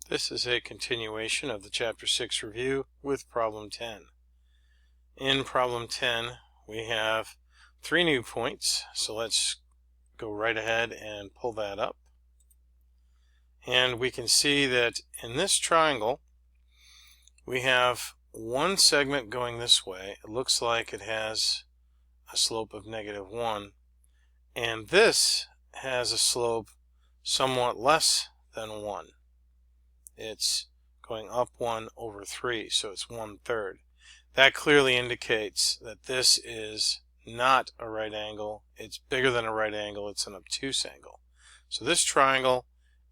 This is a continuation of the Chapter 6 review with Problem 10. In Problem 10, we have 3 new points, so let's go right ahead and pull that up. And we can see that in this triangle, we have one segment going this way. It looks like it has a slope of -1, and this has a slope somewhat less than 1. It's going up 1 over 3, so it's 1/3. That clearly indicates that this is not a right angle. It's bigger than a right angle. It's an obtuse angle. So this triangle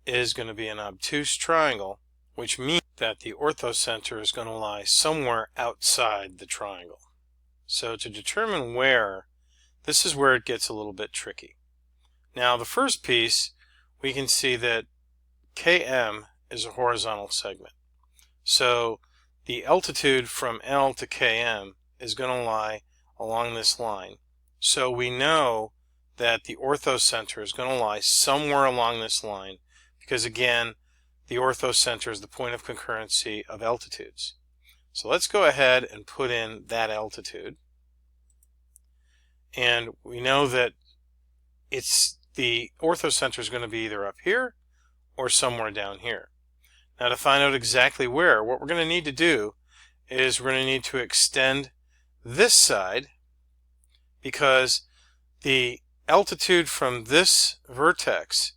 is going to be an obtuse triangle, which means that the orthocenter is going to lie somewhere outside the triangle. So to determine where, this is where it gets a little bit tricky. Now the first piece, we can see that KM is a horizontal segment. So the altitude from L to KM is going to lie along this line. So we know that the orthocenter is going to lie somewhere along this line because, again, the orthocenter is the point of concurrency of altitudes. So let's go ahead and put in that altitude. And we know that the orthocenter is going to be either up here or somewhere down here. Now to find out exactly where, what we're going to need to do is we're going to need to extend this side, because the altitude from this vertex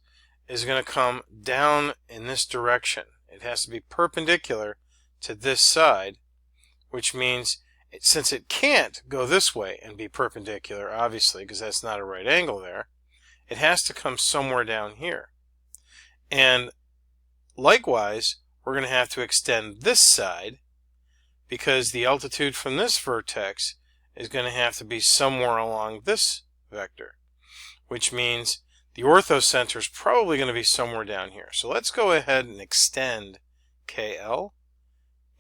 is going to come down in this direction. It has to be perpendicular to this side, which means since it can't go this way and be perpendicular, obviously, because that's not a right angle there, it has to come somewhere down here. And likewise, we're going to have to extend this side because the altitude from this vertex is going to have to be somewhere along this vector, which means the orthocenter is probably going to be somewhere down here. So let's go ahead and extend KL,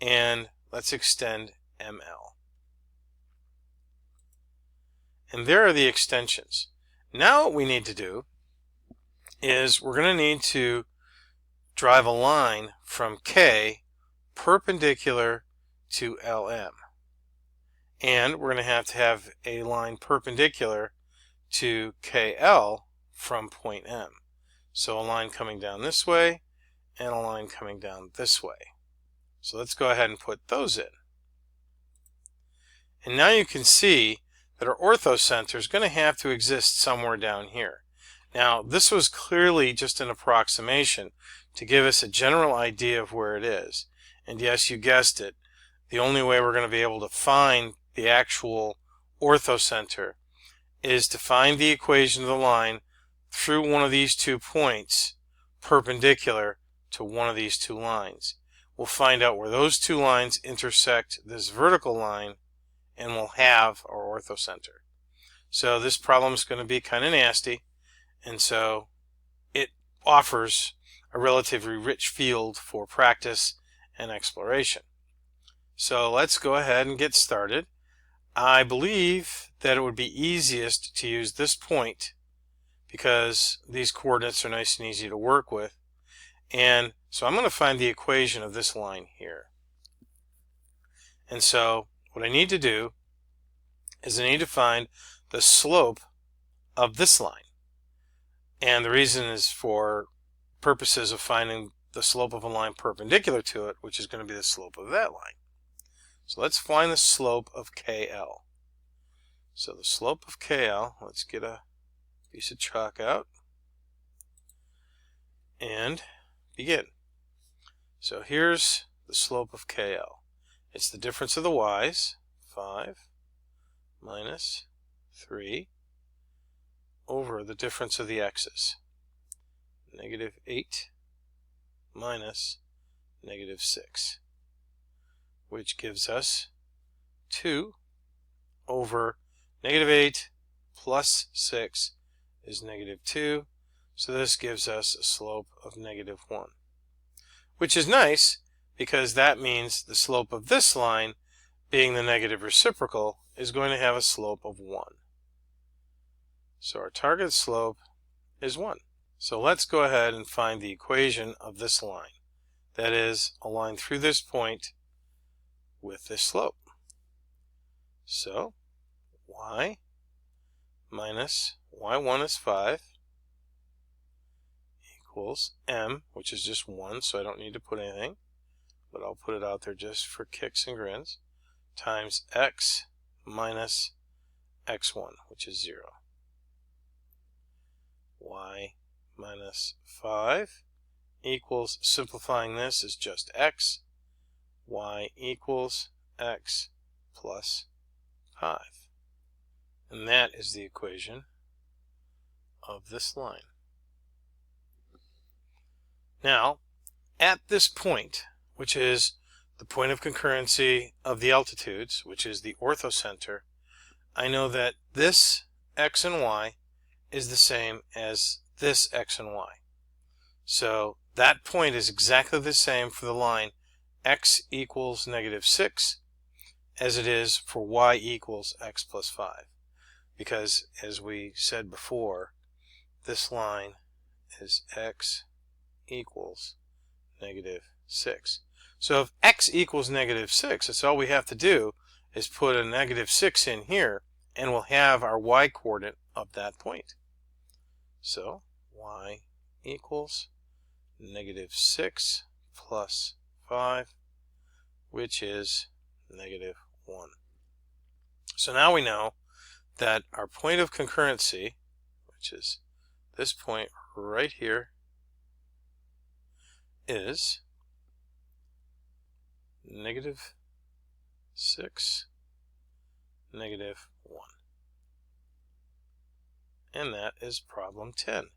and let's extend ML. And there are the extensions. Now what we need to do is we're going to need to drive a line from K perpendicular to LM. And we're going to have a line perpendicular to KL from point M. So a line coming down this way and a line coming down this way. So let's go ahead and put those in. And now you can see that our orthocenter is going to have to exist somewhere down here. Now this was clearly just an approximation to give us a general idea of where it is. And yes, you guessed it, the only way we're going to be able to find the actual orthocenter is to find the equation of the line through one of these 2 points perpendicular to one of these 2 lines. We'll find out where those 2 lines intersect this vertical line, and we'll have our orthocenter. So this problem is going to be kind of nasty, and so it offers a relatively rich field for practice and exploration. So let's go ahead and get started. I believe that it would be easiest to use this point because these coordinates are nice and easy to work with. And so I'm going to find the equation of this line here. And so what I need to do is I need to find the slope of this line. And the reason is for purposes of finding the slope of a line perpendicular to it, which is going to be the slope of that line. So let's find the slope of KL. So the slope of KL, let's get a piece of chalk out and begin. So here's the slope of KL. It's the difference of the y's, 5 minus 3, over the difference of the x's, -8 minus -6, which gives us 2 over -8 plus 6 is -2, so this gives us a slope of -1, which is nice because that means the slope of this line, being the negative reciprocal, is going to have a slope of 1. So our target slope is 1. So let's go ahead and find the equation of this line. that is a line through this point with this slope. So y minus y1 is 5 equals m, which is just 1, so I don't need to put anything, but I'll put it out there just for kicks and grins, times x minus x1, which is 0. Y minus 5 equals, simplifying this, is just x. Y equals x plus 5. And that is the equation of this line. Now, at this point, which is the point of concurrency of the altitudes, which is the orthocenter, I know that this x and y is the same as this x and y. So that point is exactly the same for the line x equals -6 as it is for y equals x plus 5. Because, as we said before, this line is x equals -6. So if x equals -6, that's all we have to do is put a -6 in here, and we'll have our y coordinate of that point. So y equals -6 plus 5, which is -1. So now we know that our point of concurrency, which is this point right here, is -6, -1. And that is problem 10.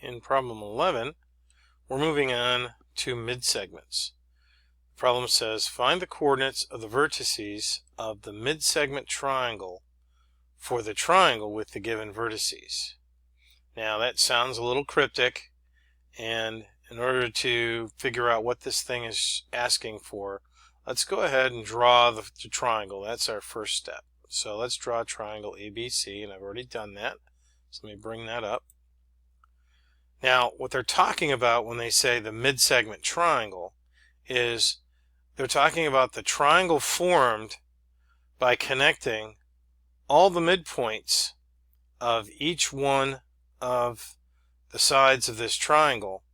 In problem 11, we're moving on to midsegments. The problem says, find the coordinates of the vertices of the midsegment triangle for the triangle with the given vertices. Now that sounds a little cryptic, and in order to figure out what this thing is asking for, let's go ahead and draw the triangle. That's our first step. So let's draw a triangle ABC, and I've already done that. So let me bring that up. Now, what they're talking about when they say the midsegment triangle is they're talking about the triangle formed by connecting all the midpoints of each one of the sides of this triangle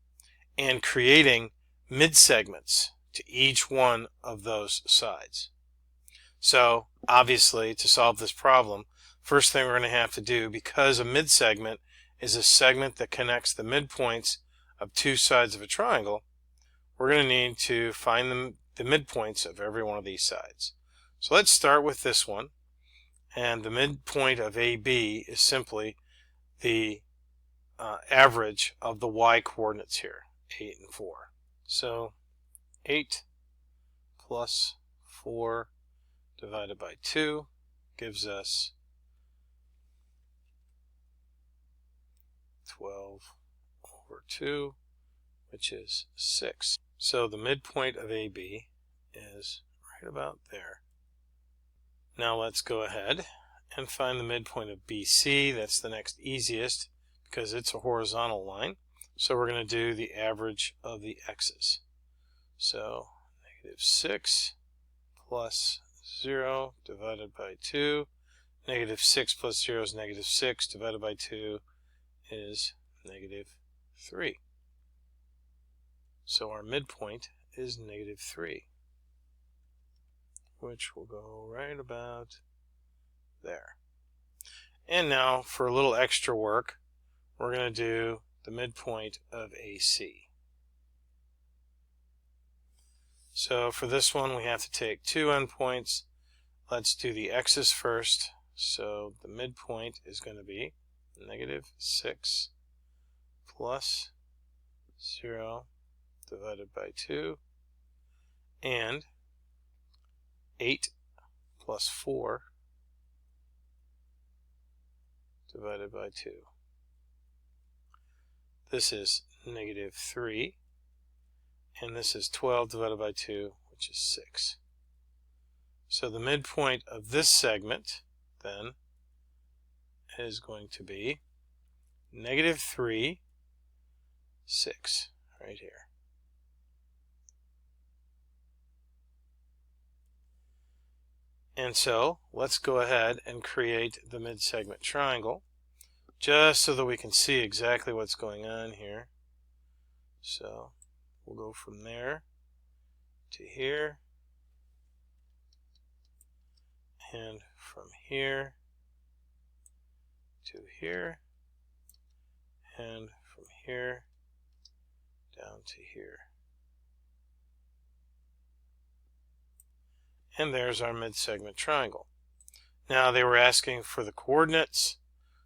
and creating midsegments to each one of those sides. So, obviously, to solve this problem, first thing we're going to have to do, because a midsegment is a segment that connects the midpoints of two sides of a triangle, we're going to need to find the midpoints of every one of these sides. So let's start with this one, and the midpoint of AB is simply the average of the y coordinates here, 8 and 4. So 8 plus 4 divided by 2 gives us 12 over 2, which is 6. So the midpoint of AB is right about there. Now let's go ahead and find the midpoint of BC. That's the next easiest because it's a horizontal line. So we're going to do the average of the x's. So -6 plus 0 divided by 2. -6 plus 0 is -6 divided by 2 is -3. So our midpoint is -3, which will go right about there. And now for a little extra work, we're going to do the midpoint of AC. So for this one, we have to take two endpoints. Let's do the x's first. So the midpoint is going to be -6 plus 0 divided by 2, and 8 plus 4 divided by 2. This is -3, and this is 12 divided by 2, which is 6. So the midpoint of this segment, then, is going to be -3, 6, right here. And so let's go ahead and create the mid-segment triangle, just so that we can see exactly what's going on here. So we'll go from there to here, and from here to here, and from here down to here. And there's our mid-segment triangle. Now they were asking for the coordinates,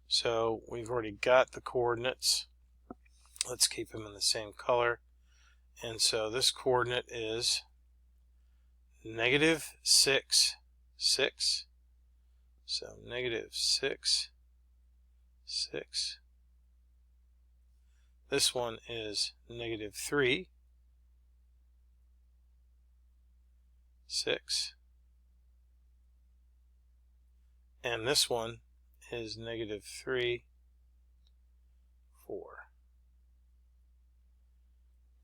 so we've already got the coordinates. Let's keep them in the same color. And so this coordinate is -6, 6. So -6, 6. This one is -3, 6. And this one is -3, 4.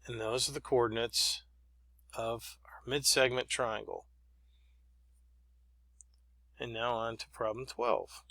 And those are the coordinates of our mid-segment triangle. And now on to problem 12.